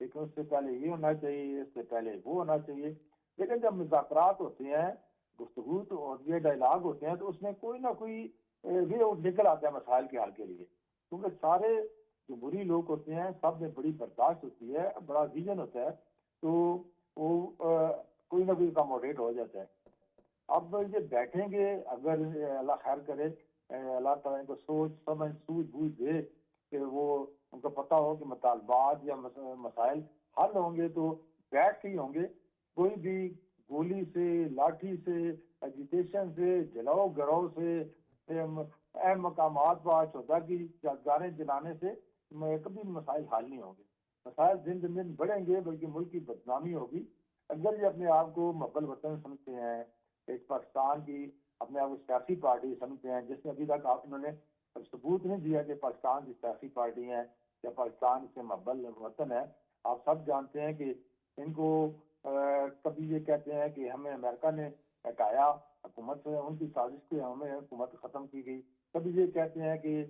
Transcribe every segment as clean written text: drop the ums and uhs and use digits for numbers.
لیکن اس سے پہلے یہ ہونا چاہیے، اس سے پہلے وہ ہونا چاہیے. لیکن جب مذاکرات ہوتے ہیں، گفتگو تو اور یہ ڈائلاگ ہوتے ہیں، تو اس میں کوئی نہ کوئی وے آؤٹ نکل آتا ہے مسائل کے حل کے لیے. کیونکہ سارے جمہوری لوگ ہوتے ہیں، سب میں بڑی برداشت ہوتی ہے، بڑا ویژن ہوتا ہے، تو وہ کوئی نہ کوئی اکاموڈیٹ ہو جاتا ہے. اب یہ بیٹھیں گے، اگر اللہ خیر کرے، اللہ تعالیٰ ان کو سوچ سمجھ سوجھ بوجھ دے کہ وہ ان کو پتہ ہو کہ مطالبات یا مسائل حل ہوں گے تو بیٹھ کے ہی ہوں گے. کوئی بھی گولی سے، لاٹھی سے، ایجیٹیشن سے، جلاؤ گراؤ سے، اہم مقامات پر چودہ کی یادگاریں جلانے سے کبھی مسائل حل نہیں ہوں گے. مسائل دن دن بڑھیں گے، بلکہ ملک کی بدنامی ہوگی. اگر یہ اپنے آپ کو محب الوطن سمجھتے ہیں، ایک پاکستان کی اپنے آپ کو سیاسی پارٹی سمجھتے ہیں، جس میں ابھی تک انہوں نے ثبوت نہیں دیا کہ پاکستان کی سیاسی پارٹی ہیں یا پاکستان سے محب الوطن ہے. آپ سب جانتے ہیں کہ ان کو کبھی یہ کہتے ہیں کہ ہمیں امریکہ نے ہٹایا حکومت سے، ان کی سازش سے ہمیں حکومت ختم کی گئی. کبھی یہ کہتے ہیں کہ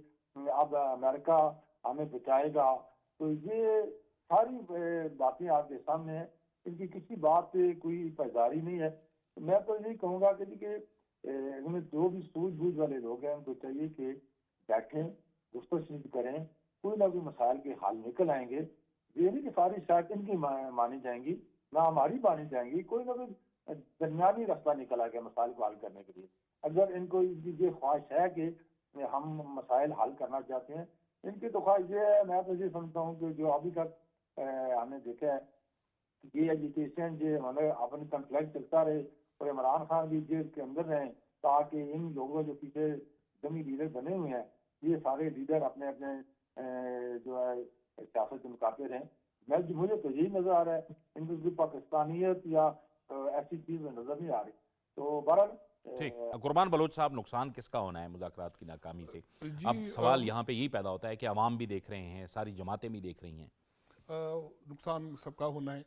اب امریکہ ہمیں بچائے گا. تو یہ ساری باتیں آپ کے سامنے ہیں، ان کی کسی بات پہ کوئی پائیداری نہیں ہے. میں تو یہی کہوں گا کہ ان میں جو بھی سوجھ بوجھ والے لوگ ہیں ان کو چاہیے کہ بیٹھیں، گفتگو کریں، کوئی نہ کوئی مسائل کے حل نکل آئیں گے. یہ نہیں کہ ساری شاید ان کی مانی جائیں گی، نہ ہماری مانی جائیں گی. کوئی نہ کوئی درمیانی راستہ نکل آئے گا مسائل کو حل کرنے کے لیے. اگر ان کو یہ خواہش ہے کہ ہم مسائل حل کرنا چاہتے ہیں، ان کی تو خواہش یہ ہے. میں تو یہ سمجھتا ہوں کہ جو ابھی تک ہم نے دیکھا ہے، یہ ایجوکیشن جو ہمیں اپنی کنفلکٹ چلتا رہے اور عمران خان بھی جیل کے اندر رہیں، تاکہ ان لوگوں جو پیچھے جنگی لیڈر بنے ہوئے ہیں، یہ سارے لیڈر اپنے اپنے جو ہے سیاست میں مقابلے رہیں. مجھے تو یہی نظر آ رہا ہے، ان کو پاکستانیت یا ایسی چیز نظر نہیں آ رہی. تو بہرحال ٹھیک. قربان بلوچ صاحب، نقصان کس کا ہونا ہے مذاکرات کی ناکامی سے؟ اب سوال یہاں پہ یہی پیدا ہوتا ہے کہ عوام بھی دیکھ رہے ہیں، ساری جماعتیں بھی دیکھ رہی ہیں. نقصان سب کا ہونا ہے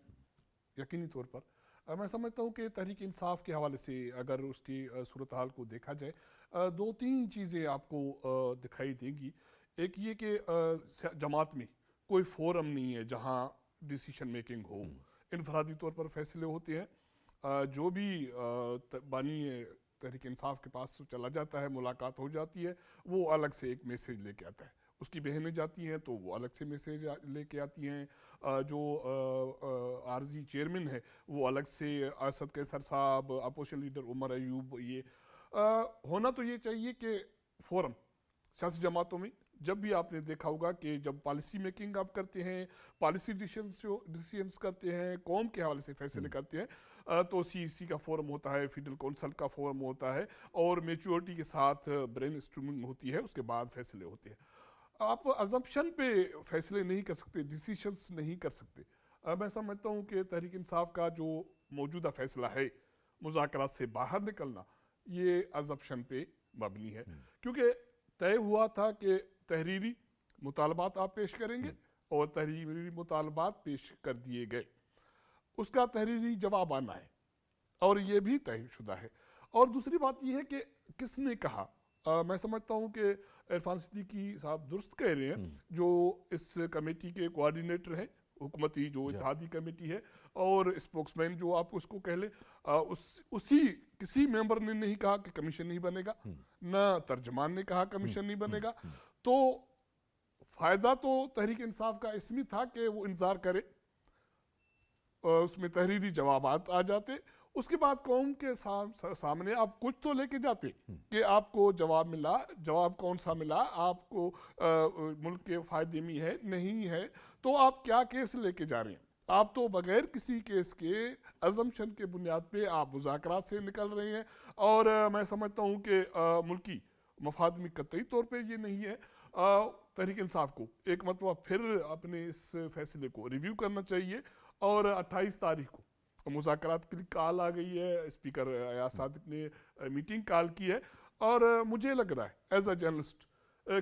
یقینی طور پر. میں سمجھتا ہوں کہ تحریک انصاف کے حوالے سے اگر اس کی صورتحال کو دیکھا جائے، دو تین چیزیں آپ کو دکھائی دیں گی. ایک یہ کہ جماعت میں کوئی فورم نہیں ہے جہاں ڈیسیشن میکنگ ہو، انفرادی طور پر فیصلے ہوتے ہیں. جو بھی بانی تحریک انصاف کے پاس چلا جاتا ہے، ملاقات ہو جاتی ہے، وہ الگ سے ایک میسیج لے کے آتا ہے. اس کی بہنیں جاتی ہیں تو وہ الگ سے میسیج لے کے آتی ہیں. جو عارضی چیئرمین ہے وہ الگ سے، اسد قیصر صاحب، اپوزیشن لیڈر عمر ایوب. یہ ہونا تو یہ چاہیے کہ فورم سیاسی جماعتوں میں جب بھی آپ نے دیکھا ہوگا کہ جب پالیسی میکنگ آپ کرتے ہیں، پالیسی ڈیسیشنز کرتے ہیں، قوم کے حوالے سے فیصلے کرتے ہیں، تو CEC کا فورم ہوتا ہے، فیڈرل کونسل کا فورم ہوتا ہے، اور میچورٹی کے ساتھ برین اسٹارمنگ ہوتی ہے، اس کے بعد فیصلے ہوتے ہیں. آپ ازمپشن پہ فیصلے نہیں کر سکتے، ڈیسیشنز نہیں کر سکتے. میں سمجھتا ہوں کہ تحریک انصاف کا جو موجودہ فیصلہ ہے مذاکرات سے باہر نکلنا، یہ ازمپشن پہ مبنی ہے. کیونکہ طے ہوا تھا کہ تحریری مطالبات آپ پیش کریں گے، اور تحریری مطالبات پیش کر دیے گئے. اس کا تحریری جواب آنا ہے، اور یہ بھی طے شدہ ہے. اور دوسری بات یہ ہے کہ کس نے کہا. میں سمجھتا ہوں کہ عرفان صدیقی صاحب درست کہہ رہے ہیں، جو اس کمیٹی کے کوآرڈینیٹر ہیں، حکومتی جو اتحادی کمیٹی ہے، اور اسپوکس مین جو آپ اس کو کہہ لیں، کسی ممبر نے نہیں کہا کہ کمیشن نہیں بنے گا، نہ ترجمان نے کہا کمیشن نہیں بنے گا. تو فائدہ تو تحریک انصاف کا اس میں تھا کہ وہ انتظار کرے، اس میں تحریری جوابات آ جاتے. اس کے بعد قوم کے سامنے آپ کچھ تو لے کے جاتے کہ آپ کو جواب ملا. جواب کون سا ملا؟ آپ کو ملک کے فائدے میں ہے نہیں ہے؟ تو آپ کیا کیس لے کے جا رہے ہیں؟ آپ تو بغیر کسی کیس کے ازمپشن کے بنیاد پہ آپ مذاکرات سے نکل رہے ہیں. اور میں سمجھتا ہوں کہ ملکی مفاد میں قطعی طور پہ یہ نہیں ہے. تحریک انصاف کو ایک مرتبہ پھر اپنے اس فیصلے کو ریویو کرنا چاہیے. اور 28 تاریخ کو مذاکرات کے لیے کال آ گئی ہے، اسپیکر ایاز صادق نے میٹنگ کال کی ہے. اور مجھے لگ رہا ہے ایز اے جرنلسٹ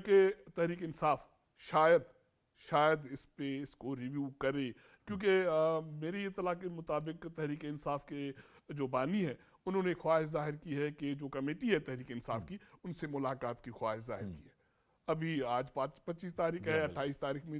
کہ تحریک انصاف شاید اس کو ریویو کرے. کیونکہ میری اطلاع کے مطابق تحریک انصاف کے جو بانی ہے انہوں نے خواہش ظاہر کی ہے کہ جو کمیٹی ہے تحریک انصاف کی، ان سے ملاقات کی خواہش ظاہر کی ہے. ابھی آج 25 تاریخ ہے، 28 تاریخ میں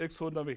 190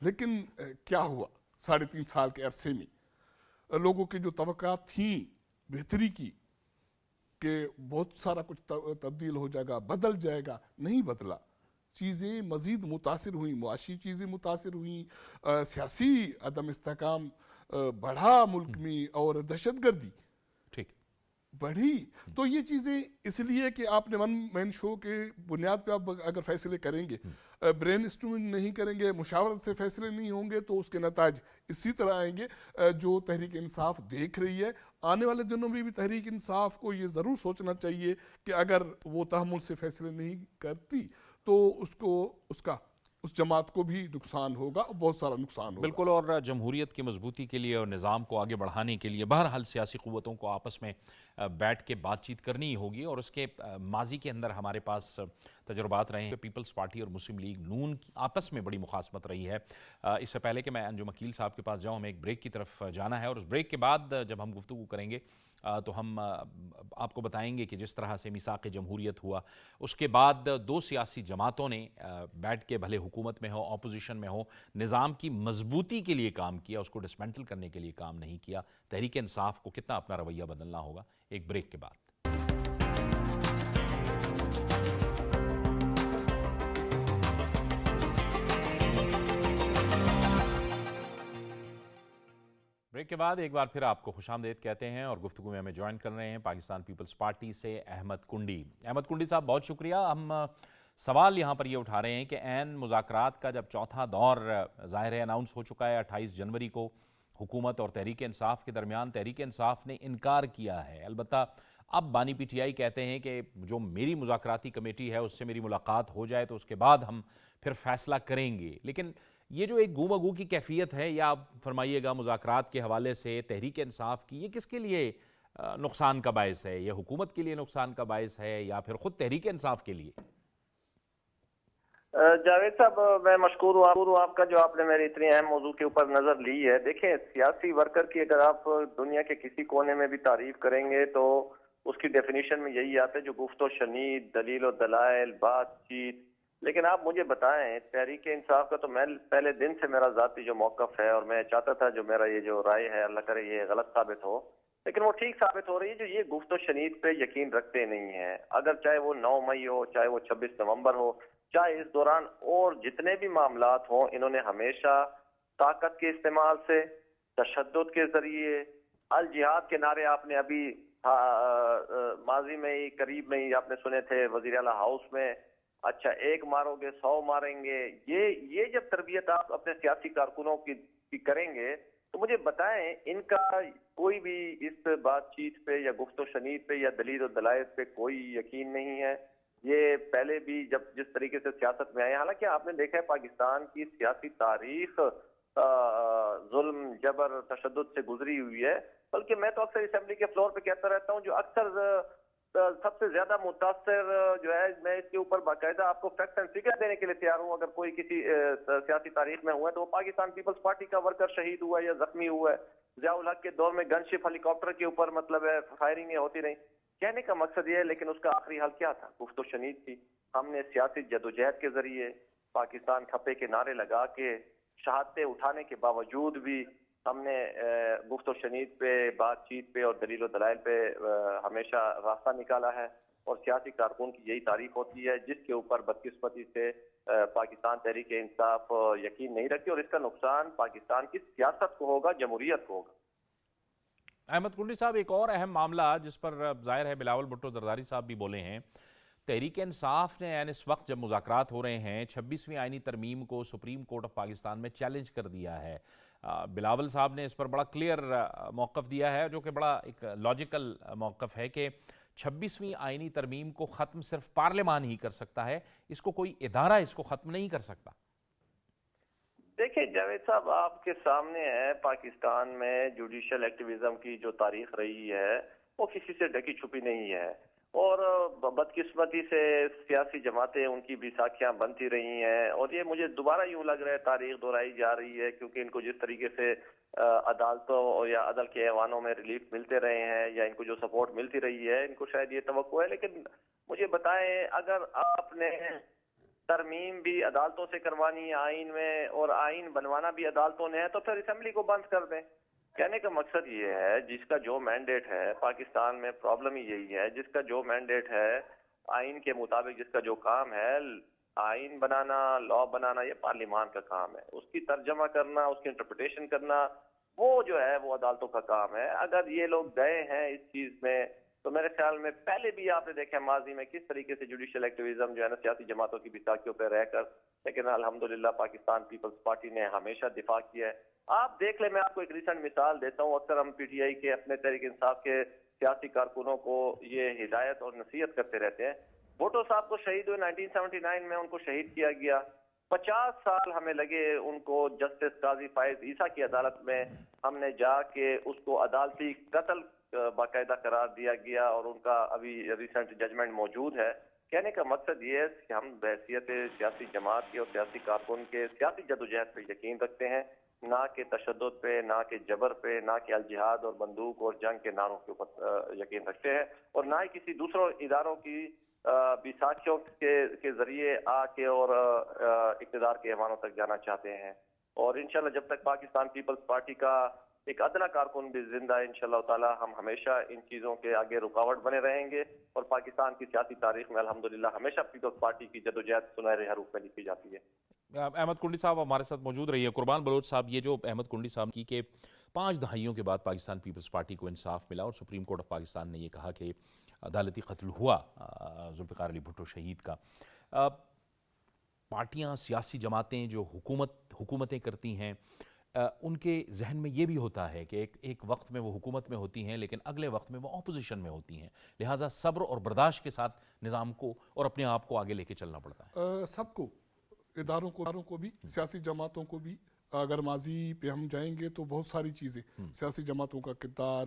لیکن کیا ہوا 3.5 سال کے عرصے میں؟ لوگوں کی جو توقعات تھیں بہتری کی کہ بہت سارا کچھ تبدیل ہو جائے گا، بدل جائے گا، نہیں بدلا. چیزیں مزید متاثر ہوئیں، معاشی چیزیں متاثر ہوئیں، سیاسی عدم استحکام بڑھا ملک میں، اور دہشت گردی ٹھیک بڑھی. تو یہ چیزیں اس لیے کہ آپ نے ون مین شو کے بنیاد پہ آپ اگر فیصلے کریں گے، برین اسٹارمنگ نہیں کریں گے، مشاورت سے فیصلے نہیں ہوں گے، تو اس کے نتائج اسی طرح آئیں گے. جو تحریک انصاف دیکھ رہی ہے، آنے والے دنوں میں بھی تحریک انصاف کو یہ ضرور سوچنا چاہیے کہ اگر وہ تحمل سے فیصلے نہیں کرتی تو اس جماعت کو بھی نقصان ہوگا، بہت سارا نقصان ہوگا. بالکل. اور جمہوریت کی مضبوطی کے لیے اور نظام کو آگے بڑھانے کے لیے بہرحال سیاسی قوتوں کو آپس میں بیٹھ کے بات چیت کرنی ہی ہوگی. اور اس کے ماضی کے اندر ہمارے پاس تجربات رہے ہیں. پیپلز پارٹی اور مسلم لیگ نون کی آپس میں بڑی مخاصمت رہی ہے. اس سے پہلے کہ میں انجم عقیل صاحب کے پاس جاؤں، ہمیں ایک بریک کی طرف جانا ہے، اور اس بریک کے بعد جب ہم گفتگو کریں گے تو ہم آپ کو بتائیں گے کہ جس طرح سے میثاق جمہوریت ہوا، اس کے بعد دو سیاسی جماعتوں نے بیٹھ کے بھلے حکومت میں ہو، اپوزیشن میں ہو، نظام کی مضبوطی کے لیے کام کیا، اس کو ڈسمینٹل کرنے کے لیے کام نہیں کیا. تحریک انصاف کو کتنا اپنا رویہ بدلنا ہوگا. ایک بریک کے بعد. بریک کے بعد ایک بار پھر آپ کو خوش آمدید کہتے ہیں، اور گفتگو میں ہمیں جوائن کر رہے ہیں پاکستان پیپلز پارٹی سے احمد کنڈی. احمد کنڈی صاحب بہت شکریہ. ہم سوال یہاں پر یہ اٹھا رہے ہیں کہ عین مذاکرات کا جب چوتھا دور ظاہر ہے اناؤنس ہو چکا ہے 28 جنوری کو حکومت اور تحریک انصاف کے درمیان، تحریک انصاف نے انکار کیا ہے. البتہ اب بانی پی ٹی آئی کہتے ہیں کہ جو میری مذاکراتی کمیٹی ہے اس سے میری ملاقات ہو جائے تو اس کے بعد ہم پھر فیصلہ کریں گے. لیکن یہ جو ایک گو بگو کی کیفیت ہے، یا آپ فرمائیے گا مذاکرات کے حوالے سے تحریک انصاف کی، یہ کس کے لیے نقصان کا باعث ہے؟ یہ حکومت کے لیے نقصان کا باعث ہے یا پھر خود تحریک انصاف کے لیے؟ جاوید صاحب میں مشکور ہوں آپ کا جو آپ نے میری اتنی اہم موضوع کے اوپر نظر لی ہے. دیکھیں سیاسی ورکر کی اگر آپ دنیا کے کسی کونے میں بھی تعریف کریں گے تو اس کی ڈیفینیشن میں یہی آتا ہے جو گفت و شنید، دلیل و دلائل، بات چیت. لیکن آپ مجھے بتائیں تحریک انصاف کا تو میں پہلے دن سے میرا ذاتی جو موقف ہے، اور میں چاہتا تھا جو میرا یہ جو رائے ہے اللہ کرے یہ غلط ثابت ہو، لیکن وہ ٹھیک ثابت ہو رہی ہے. جو یہ گفت و شنید پہ یقین رکھتے نہیں ہیں، اگر چاہے وہ 9 مئی ہو، چاہے وہ 26 نومبر ہو، چاہے اس دوران اور جتنے بھی معاملات ہوں، انہوں نے ہمیشہ طاقت کے استعمال سے، تشدد کے ذریعے، الجہاد کے نعرے آپ نے ابھی ماضی میں ہی قریب میں ہی آپ نے سنے تھے وزیر اعلیٰ ہاؤس میں، اچھا 1 مارو گے 100 ماریں گے. یہ جب تربیت آپ اپنے سیاسی کارکنوں کی کریں گے تو مجھے بتائیں ان کا کوئی بھی اس بات چیت پہ یا گفت و شنید پہ یا دلیل و دلائل پہ کوئی یقین نہیں ہے. یہ پہلے بھی جس طریقے سے سیاست میں آئے، حالانکہ آپ نے دیکھا ہے پاکستان کی سیاسی تاریخ ظلم، جبر، تشدد سے گزری ہوئی ہے. بلکہ میں تو اکثر اسمبلی کے فلور پہ کہتا رہتا ہوں جو اکثر سب سے زیادہ متاثر جو ہے، میں اس کے اوپر باقاعدہ آپ کو فیکٹ اینڈ فگر دینے کے لیے تیار ہوں، اگر کوئی کسی سیاسی تاریخ میں ہوا ہے تو وہ پاکستان پیپلز پارٹی کا ورکر شہید ہوا ہے یا زخمی ہوا ہے. ضیاء الحق کے دور میں گن شپ ہیلی کاپٹر کے اوپر مطلب ہے فائرنگیں ہوتی رہیں. کہنے کا مقصد یہ ہے، لیکن اس کا آخری حل کیا تھا؟ گفت و شنید تھی. ہم نے سیاسی جدوجہد کے ذریعے پاکستان کھپے کے نعرے لگا کے شہادتیں اٹھانے کے باوجود بھی ہم نے گفت و شنید پہ، بات چیت پہ اور دلیل و دلائل پہ ہمیشہ راستہ نکالا ہے. اور سیاسی کارکن کی یہی تعریف ہوتی ہے جس کے اوپر بدقسمتی سے پاکستان تحریک انصاف یقین نہیں رکھتی، اور اس کا نقصان پاکستان کی سیاست کو ہوگا، جمہوریت کو ہوگا. احمد کنڈی صاحب ایک اور اہم معاملہ جس پر ظاہر ہے بلاول بھٹو زرداری صاحب بھی بولے ہیں، تحریک انصاف نے اس وقت جب مذاکرات ہو رہے ہیں 26ویں آئینی ترمیم کو سپریم کورٹ آف پاکستان میں چیلنج کر دیا ہے. بلاول صاحب نے اس پر بڑا کلیئر موقف دیا ہے، جو کہ بڑا ایک لاجیکل موقف ہے کہ 26ویں آئینی ترمیم کو ختم صرف پارلیمان ہی کر سکتا ہے، اس کو کوئی ادارہ اس کو ختم نہیں کر سکتا. دیکھیں جاوید صاحب آپ کے سامنے ہے پاکستان میں جوڈیشل ایکٹیویزم کی جو تاریخ رہی ہے وہ کسی سے ڈھکی چھپی نہیں ہے، اور بدقسمتی سے سیاسی جماعتیں ان کی بیساکھیاں بنتی رہی ہیں. اور یہ مجھے دوبارہ یوں لگ رہا ہے تاریخ دہرائی جا رہی ہے، کیونکہ ان کو جس طریقے سے عدالتوں یا عدل کے ایوانوں میں ریلیف ملتے رہے ہیں یا ان کو جو سپورٹ ملتی رہی ہے، ان کو شاید یہ توقع ہے. لیکن مجھے بتائیں اگر آپ نے ترمیم بھی عدالتوں سے کروانی ہے آئین میں، اور آئین بنوانا بھی عدالتوں نے ہے، تو پھر اسمبلی کو بند کر دیں۔ کہنے کا مقصد یہ ہے جس کا جو مینڈیٹ ہے، پاکستان میں پرابلم ہی یہی ہے، جس کا جو مینڈیٹ ہے آئین کے مطابق، جس کا جو کام ہے آئین بنانا، لا بنانا، یہ پارلیمان کا کام ہے۔ اس کی ترجمہ کرنا، اس کی انٹرپریٹیشن کرنا، وہ جو ہے وہ عدالتوں کا کام ہے۔ اگر یہ لوگ گئے ہیں اس چیز میں تو میرے خیال میں پہلے بھی آپ نے دیکھا ماضی میں کس طریقے سے جوڈیشل ایکٹیویزم جو ہے نا سیاسی جماعتوں کی بساکیوں پہ رہ کر، لیکن الحمدللہ پاکستان پیپلز پارٹی نے ہمیشہ دفاع کیا ہے۔ آپ دیکھ لیں، میں آپ کو ایک ریسنٹ مثال دیتا ہوں، اکثر ہم پی ٹی آئی کے اپنے تحریک انصاف کے سیاسی کارکنوں کو یہ ہدایت اور نصیحت کرتے رہتے ہیں۔ بھٹو صاحب کو شہید ہوئے 1979 میں، ان کو شہید کیا گیا، 50 سال ہمیں لگے ان کو جسٹس قاضی فائز عیسیٰ کی عدالت میں، ہم نے جا کے اس کو عدالتی قتل باقاعدہ قرار دیا گیا، اور ان کا ابھی ریسنٹ ججمنٹ موجود ہے۔ کہنے کا مقصد یہ ہے کہ ہم بحیثیت سیاسی جماعت کے اور سیاسی کارکن کے سیاسی جدوجہد پہ یقین رکھتے ہیں، نہ کہ تشدد پہ، نہ کہ جبر پہ، نہ کہ الجہاد اور بندوق اور جنگ کے نعروں کے اوپر یقین رکھتے ہیں، اور نہ ہی کسی دوسروں اداروں کی بیساکھیوں کے ذریعے آ کے اور اقتدار کے ایوانوں تک جانا چاہتے ہیں۔ اور انشاءاللہ جب تک پاکستان پیپلز پارٹی کا ایک ادنا کارکن بھی زندہ ہے، انشاءاللہ تعالی ہم ہمیشہ ان چیزوں کے آگے رکاوٹ بنے رہیں گے، اور پاکستان کی سیاسی تاریخ میں الحمدللہ ہمیشہ پیپلز پارٹی کی جدوجہد سنہرے حروف میں لکھی جاتی ہے۔ احمد کنڈی صاحب ہمارے ساتھ موجود رہی ہے۔ قربان بلوچ صاحب، یہ جو احمد کنڈی صاحب کی کہ 5 دہائیوں کے بعد پاکستان پیپلز پارٹی کو انصاف ملا اور سپریم کورٹ آف پاکستان نے یہ کہا کہ عدالتی قتل ہوا ذوالفقار علی بھٹو شہید کا، پارٹیاں، سیاسی جماعتیں جو حکومتیں کرتی ہیں، ان کے ذہن میں یہ بھی ہوتا ہے کہ ایک وقت میں وہ حکومت میں ہوتی ہیں لیکن اگلے وقت میں وہ اپوزیشن میں ہوتی ہیں، لہٰذا صبر اور برداشت کے ساتھ نظام کو اور اپنے آپ کو آگے لے کے چلنا پڑتا ہے۔ سب کو، اداروں کو بھی، سیاسی جماعتوں کو بھی، اگر ماضی پہ ہم جائیں گے تو بہت ساری چیزیں، سیاسی جماعتوں کا کردار،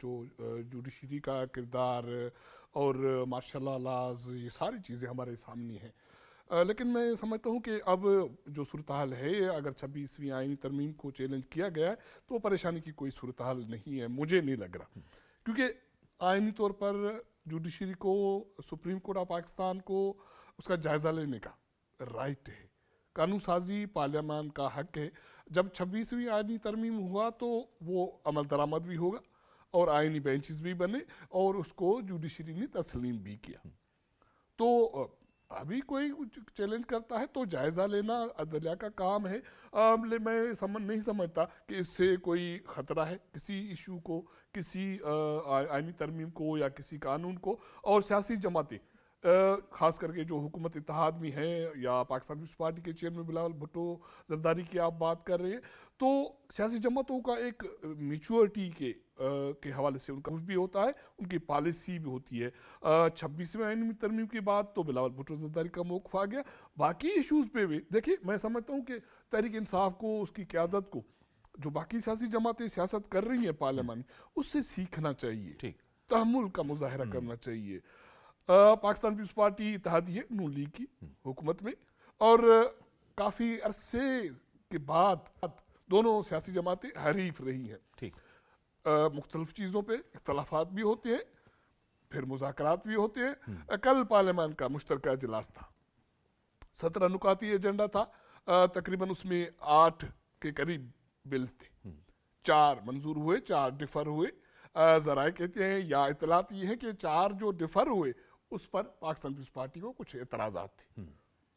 جو جوڈیشری کا کردار اور مارشل لاز، یہ ساری چیزیں ہمارے سامنے ہیں۔ لیکن میں سمجھتا ہوں کہ اب جو صورتحال ہے، اگر 26ویں آئینی ترمیم کو چیلنج کیا گیا ہے تو پریشانی کی کوئی صورتحال نہیں ہے، مجھے نہیں لگ رہا، کیونکہ آئینی طور پر جوڈیشری کو، سپریم کورٹ آف پاکستان کو اس کا جائزہ لینے کا رائٹ ہے، قانون سازی پارلیمان کا حق ہے۔ جب 26ویں آئینی ترمیم ہوا تو وہ عمل درآمد بھی ہوگا اور آئینی بینچز بھی بنے اور اس کو جوڈیشری نے تسلیم بھی کیا۔ تو ابھی کوئی چیلنج کرتا ہے تو جائزہ لینا عدلیہ کا کام ہے۔ میں نہیں سمجھتا کہ اس سے کوئی خطرہ ہے کسی ایشو کو، کسی آئینی ترمیم کو یا کسی قانون کو۔ اور سیاسی جماعتیں، خاص کر کے جو حکومت اتحاد میں ہیں یا پاکستان پیپلز پارٹی کے چیئرمین بلاول بھٹو زرداری کی آپ بات کر رہے ہیں، تو سیاسی جماعتوں کا ایک میچورٹی کے حوالے سے ان کا بھی ہوتا ہے، ان کی پالیسی بھی ہوتی ہے۔ 26ویں آئینی ترمیم کے بعد تو بلاول بھٹو زرداری کا موقف آ گیا، باقی ایشوز پہ بھی دیکھیں، میں سمجھتا ہوں کہ تحریک انصاف کو، اس کی قیادت کو، جو باقی سیاسی جماعتیں سیاست کر رہی ہیں پارلیمان میں، اس سے سیکھنا چاہیے، تحمل کا مظاہرہ کرنا چاہیے۔ پاکستان پیپلز پارٹی اتحادی ہے نون لیگ کی حکومت میں، اور کافی عرصے کے بعد دونوں سیاسی جماعتیں حریف رہی ہیں۔ مختلف چیزوں پہ اختلافات بھی ہوتے ہیں، پھر مذاکرات بھی ہوتے ہیں۔ کل پارلیمان کا مشترکہ اجلاس تھا، 17 نکاتی ایجنڈا تھا، تقریباً اس میں 8 کے قریب بلز تھے، 4 منظور ہوئے، 4 ڈیفر ہوئے۔ ذرائع کہتے ہیں یا اطلاعات یہ ہیں کہ 4 جو ڈیفر ہوئے اس پر پاکستان پیپلز پارٹی کو کچھ اعتراضات تھے،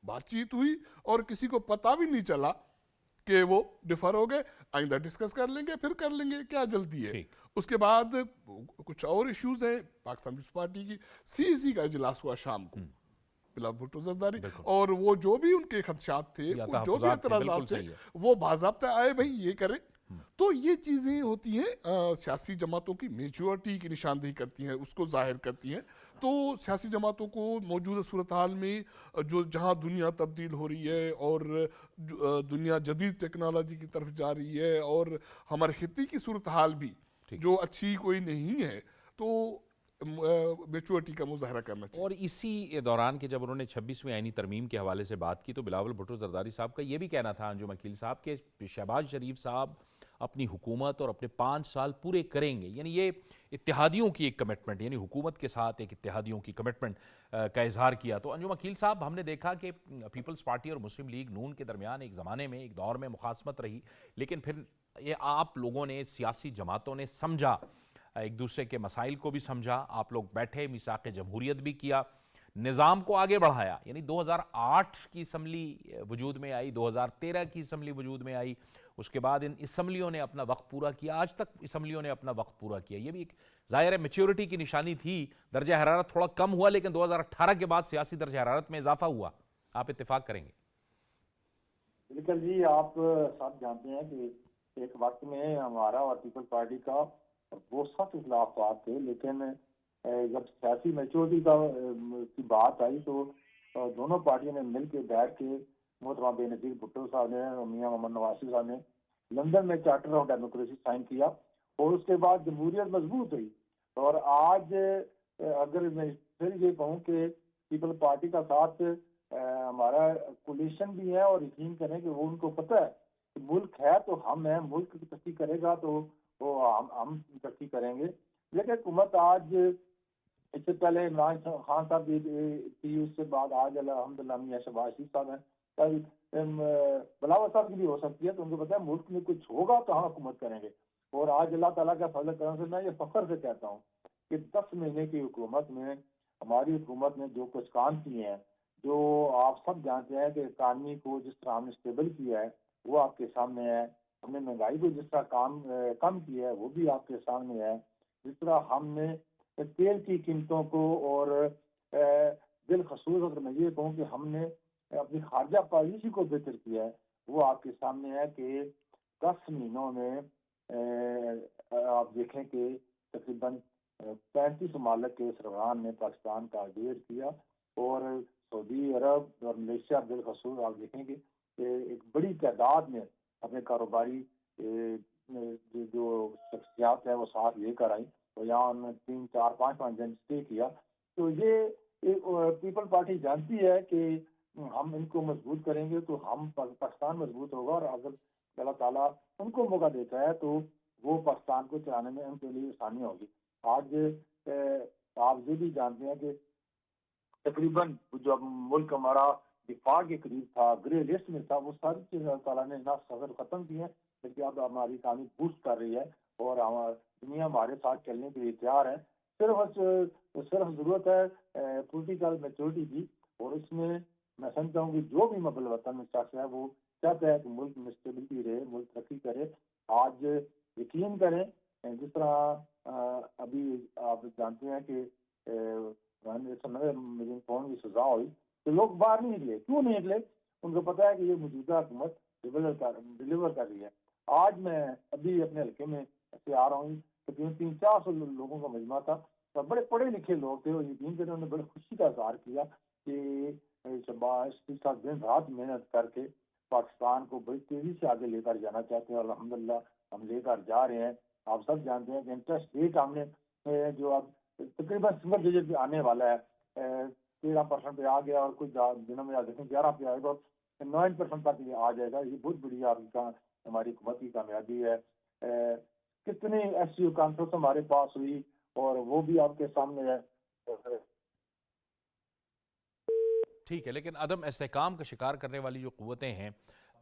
بات چیت ہوئی اور کسی کو پتہ بھی نہیں چلا کہ وہ ڈیفر ہو گئے، آئندہ ڈسکس کر لیں گے، پھر کر لیں گے، کیا جلدی ہے۔ اس کے بعد کچھ اور ایشوز ہیں، پاکستان پیپلز پارٹی کی CEC کا اجلاس ہوا شام کو، بلاول بھٹو زرداری، اور وہ جو بھی ان کے خدشات تھے، جو بھی اعتراضات تھے، وہ باضابطہ آئے بھائی یہ کریں۔ تو یہ چیزیں ہوتی ہیں، سیاسی جماعتوں کی میچورٹی کی نشاندہی کرتی ہیں، اس کو ظاہر کرتی ہیں۔ تو سیاسی جماعتوں کو موجودہ صورتحال میں جہاں دنیا تبدیل ہو رہی ہے اور دنیا جدید ٹیکنالوجی کی طرف جا رہی ہے اور ہمارے خطے کی صورتحال بھی جو اچھی کوئی نہیں ہے، تو میچورٹی کا مظاہرہ کرنا چاہیے۔ اور اسی دوران کہ جب انہوں نے 26ویں آئینی ترمیم کے حوالے سے بات کی تو بلاول بھٹو زرداری صاحب کا یہ بھی کہنا تھا، انجم عقیل صاحب، کہ شہباز شریف صاحب اپنی حکومت اور اپنے 5 سال پورے کریں گے. یعنی یہ اتحادیوں کی ایک کمٹمنٹ، یعنی حکومت کے ساتھ ایک اتحادیوں کی کمٹمنٹ کا اظہار کیا. تو انجم عقیل صاحب، ہم نے دیکھا کہ پیپلز پارٹی اور مسلم لیگ نون کے درمیان ایک زمانے میں ایک دور میں مخاصمت رہی، لیکن پھر یہ آپ لوگوں نے، سیاسی جماعتوں نے سمجھا، ایک دوسرے کے مسائل کو بھی سمجھا، آپ لوگ بیٹھے، میثاق جمہوریت بھی کیا، نظام کو آگے بڑھایا. یعنی 2008 کی اسمبلی وجود میں آئی، 2013 کی اسمبلی وجود میں آئی، اس کے بعد ان اسمبلیوں نے اپنا وقت پورا کیا، آج تک اسمبلیوں نے اپنا وقت پورا کیا. یہ بھی ایک ظاہر ہے میچیورٹی کی نشانی تھی. درجہ حرارت تھوڑا کم ہوا، لیکن 2018 کے بعد سیاسی درجہ حرارت میں اضافہ ہوا. آپ اتفاق کریں گے؟ بالکل جی، آپ سب جانتے ہیں کہ ایک وقت میں ہمارا اور پیپلز پارٹی کا وہ سخت اختلافات تھے، لیکن جب سیاسی میچورٹی کی بات آئی تو دونوں پارٹیوں نے مل کے بیٹھ کے محترم بے نظیر بھٹو صاحب نے، میاں محمد نواز شریف صاحب نے لندن میں چارٹر آف ڈیموکریسی سائن کیا، اور اس کے بعد جمہوریت مضبوط ہوئی. اور آج اگر میں پھر یہ کہوں کہ پیپل پارٹی کا ساتھ ہمارا کولیشن بھی ہے، اور یقین کریں کہ وہ ان کو پتہ ہے کہ ملک ہے تو ہم ہیں، ملک کی ترقی کرے گا تو وہ ہم ترقی کریں گے. لیکن حکومت آج، اس سے پہلے عمران خان صاحب تھی، اس کے بعد آج الحمدللہ میاں شہباز شریف صاحب ہیں، بلاول صاحب کی بھی ہو سکتی ہے. تو ان کو پتہ ہے ملک میں کچھ ہوگا تو ہم حکومت کریں گے. اور آج اللہ تعالیٰ کا فضل کرم سے میں یہ فخر سے کہتا ہوں کہ 10 مہینے کی حکومت میں ہماری حکومت نے جو کچھ کام کیے ہیں، جو آپ سب جانتے ہیں کہ اکانومی کو جس طرح ہم نے اسٹیبل کیا ہے وہ آپ کے سامنے ہے. ہم نے مہنگائی کو جس طرح کم کیا ہے وہ بھی آپ کے سامنے ہے. جس طرح ہم نے تیل کی قیمتوں کو، اور بالخصوص اگر میں یہ کہوں کہ ہم نے اپنی خارجہ پالیسی کو بہتر کیا ہے، وہ آپ کے سامنے ہے کہ 10 مہینوں میں آپ دیکھیں کہ تقریباً 35 ممالک کے سربراہان نے پاکستان کا وزٹ کیا، اور سعودی عرب اور ملیشیا بالخصوص آپ دیکھیں گے کہ ایک بڑی تعداد میں اپنے کاروباری جو شخصیات ہیں وہ ساتھ لے کر آئیں، اور یہاں انہوں نے 3 4 5 5 دن اسٹے کیا. تو یہ پیپل پارٹی جانتی ہے کہ ہم ان کو مضبوط کریں گے تو ہم پاکستان مضبوط ہوگا، اور اگر اللہ تعالیٰ ان کو موقع دیتا ہے تو وہ پاکستان کو چلانے میں ان کے لیے آسانی ہوگی. آج آپ یہ بھی جانتے ہیں کہ تقریباً جو ملک ہمارا دفاع کے قریب تھا، گرے لسٹ میں تھا، وہ ساری چیزیں اللہ تعالیٰ نے نہ صدر ختم کی ہیں، لیکن اب ہماری اکانومی بوسٹ کر رہی ہے، اور دنیا ہمارے ساتھ چلنے کے لیے تیار ہے. صرف ضرورت ہے پولیٹیکل میچورٹی کی. اور اس میں سمجھتا ہوں کہ جو بھی مقبل وطن میں شخص ہے وہ چاہتا ہے کہ ملک میں اسٹیبلٹی رہے، ملک ترقی کرے. آج یقین کریں جس طرح ابھی آپ جانتے ہیں کہ مجھے فون کی سزا ہوئی تو لوگ باہر نہیں نکلے. کیوں نہیں نکلے؟ ان کو پتا ہے کہ یہ موجودہ حکومت ڈلیور کر رہی ہے. آج میں ابھی اپنے حلقے میں سے آ رہا ہوں، تقریباً 300-400 لوگوں کا مجمع تھا، بڑے پڑھے لکھے لوگ تھے، اور یقین کریں انہوں نے بڑے خوشی کا اظہار کیا کہ شہباز شریف صاحب دن رات محنت کر کے پاکستان کو بڑی تیزی سے آگے لے کر جانا چاہتے ہیں، اور الحمدللہ ہم لے کر جا رہے ہیں. آپ سب جانتے ہیں کہ انٹرسٹ ریٹ ہم نے جو اب تقریباً سنگل ڈیجٹ پہ آنے والا ہے، 13% پہ آ گیا، اور کچھ دنوں میں 11 پہ آئے گا، 9% تک یہ آ جائے گا. یہ بہت بڑی آپ کا ہماری حکومت کی کامیابی ہے. کتنی ایس سی او کانفرنس ہمارے پاس ہوئی، اور وہ بھی آپ کے سامنے ہے. ٹھیک ہے، لیکن عدم استحکام کا شکار کرنے والی جو قوتیں ہیں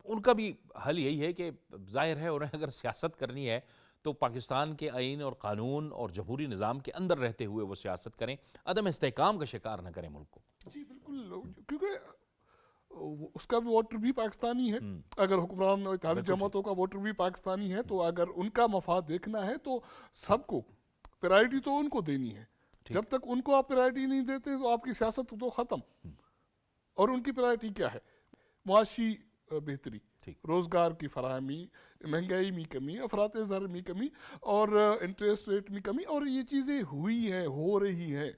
ان کا بھی حل یہی ہے کہ ظاہر ہے انہیں اگر سیاست کرنی ہے تو پاکستان کے آئین اور قانون اور جمہوری نظام کے اندر رہتے ہوئے وہ سیاست کریں، عدم استحکام کا شکار نہ کریں ملک کو. جی بالکل، کیونکہ اس کا بھی ووٹر بھی پاکستانی ہے. اگر حکمران اتحادی جماعتوں کا ووٹر بھی پاکستانی ہے، تو اگر ان کا مفاد دیکھنا ہے تو سب کو پرائرٹی تو ان کو دینی ہے. جب تک ان کو آپ پرائرٹی نہیں دیتے تو آپ کی سیاست تو ختم. اور ان کی پرائرٹی کیا ہے؟ معاشی بہتری، روزگار کی فراہمی، مہنگائی میں کمی، افراط زر میں کمی، اور انٹرسٹ ریٹ میں کمی. اور یہ چیزیں ہوئی ہیں، ہو رہی ہیں.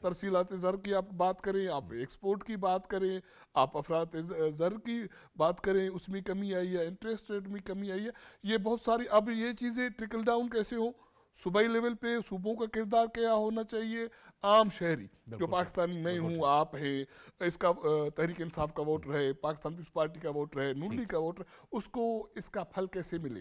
ترسیلات زر کی آپ بات کریں، آپ ایکسپورٹ کی بات کریں، آپ افراط زر کی بات کریں، اس میں کمی آئی ہے، انٹرسٹ ریٹ میں کمی آئی ہے. یہ بہت ساری. اب یہ چیزیں ٹرکل ڈاؤن کیسے ہوں؟ صوبائی لیول پہ صوبوں کا کردار کیا ہونا چاہیے؟ عام شہری جو پاکستانی میں ہوں، آپ ہے، اس کا تحریک انصاف کا ووٹر ہے، پاکستان پیپلز پارٹی کا ووٹر ہے، نون لیگ کا ووٹر ہے، اس کو اس کا پھل کیسے ملے؟